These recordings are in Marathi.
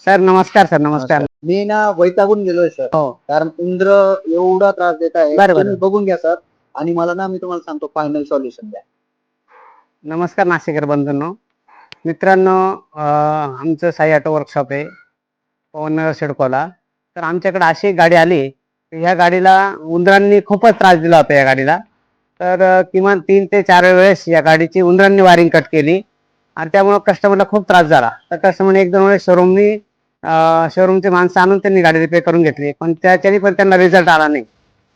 सर नमस्कार. सर नमस्कार. मी ना वैतागून गेलोय सर. हो. कारण उंदर एवढा त्रास देत आहे. बरोबर. तुम्ही बघून घ्या सर. आणि मला ना मी तुम्हाला सांगतो फायनल सॉल्युशन द्या. नमस्कार नाशिकर बंधूंनो, मित्रांनो, आमचं साई ऑटो वर्कशॉप आहे पवन सिडकोला. तर आमच्याकडे अशी एक गाडी आली, ह्या गाडीला उंदरांनी खूपच त्रास दिला होता या गाडीला. तर किमान 3 ते 4 वेळेस या गाडीची उंदरांनी वायरिंग कट केली आणि त्यामुळे कस्टमरला खूप त्रास झाला. तर कस्टमरने 1-2 वेळेस शोरूमचे माणसं आणून त्यांनी गाडी रिपेअर करून घेतली, पण त्याच्यानी पण त्यांना रिझल्ट आला नाही.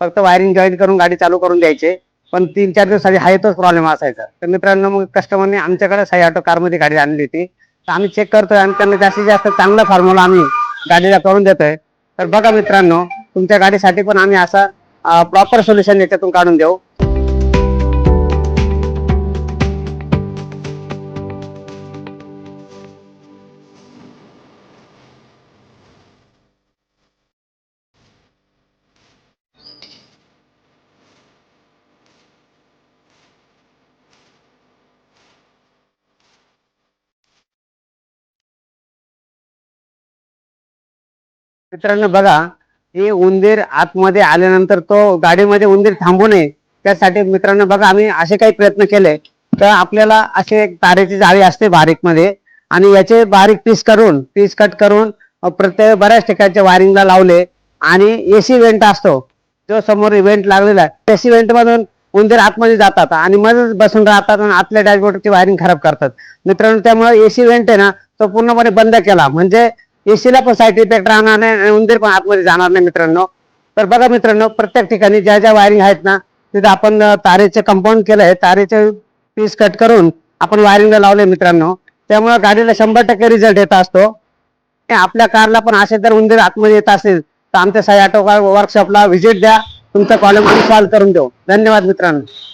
फक्त वायरिंग जॉईन करून गाडी चालू करून द्यायचे, पण 3-4 दिवसांनी हाय तोच प्रॉब्लेम असायचा. तर मित्रांनो, मग कस्टमरने आमच्याकडे साई ऑटो कारमध्ये गाडी आणली होती. तर आम्ही चेक करतोय आणि त्यांना जास्तीत जास्त चांगला फॉर्म्युला आम्ही गाडीला करून देतोय. तर बघा मित्रांनो, तुमच्या गाडीसाठी पण आम्ही असा प्रॉपर सोल्युशन याच्यातून काढून देऊ. मित्रांनो बघा, हे उंदीर आतमध्ये आल्यानंतर तो गाडीमध्ये उंदीर थांबू नये त्यासाठी मित्रांनो बघा, आम्ही असे काही प्रयत्न केले. तर आपल्याला असे एक तारेची जाळी असते बारीक मध्ये, आणि याचे बारीक पीस कट करून प्रत्येक बऱ्याच ठिकाणच्या वायरिंगला लावले. आणि एसी वेंट असतो जो समोर इव्हेंट लागलेला आहे, एसी वेंट मधून उंदीर आतमध्ये जातात आणि मध्येच बसून राहतात आणि आतल्या डॅशबोर्डची वायरिंग खराब करतात. मित्रांनो, त्यामुळे एसी वेंट आहे ना, तो पूर्णपणे बंद केला म्हणजे एसीला पण साईड इफेक्ट राहणार नाही आणि उंदीर पण आतमध्ये जाणार नाही मित्रांनो. तर बघा मित्रांनो, प्रत्येक ठिकाणी ज्या ज्या वायरिंग आहेत ना, तिथे आपण तारेचे कंपाऊंड केलंय, तारेचे पीस कट करून आपण वायरिंगला लावले मित्रांनो. त्यामुळे गाडीला 100% रिझल्ट येत असतो. आपल्या कारला पण असे जर उंदीर आतमध्ये येत असेल तर आमच्या साई ऑटो वर्कशॉपला व्हिजिट द्या, तुमचा प्रॉब्लेम आम्ही सॉल्व्ह करून देऊ. धन्यवाद मित्रांनो.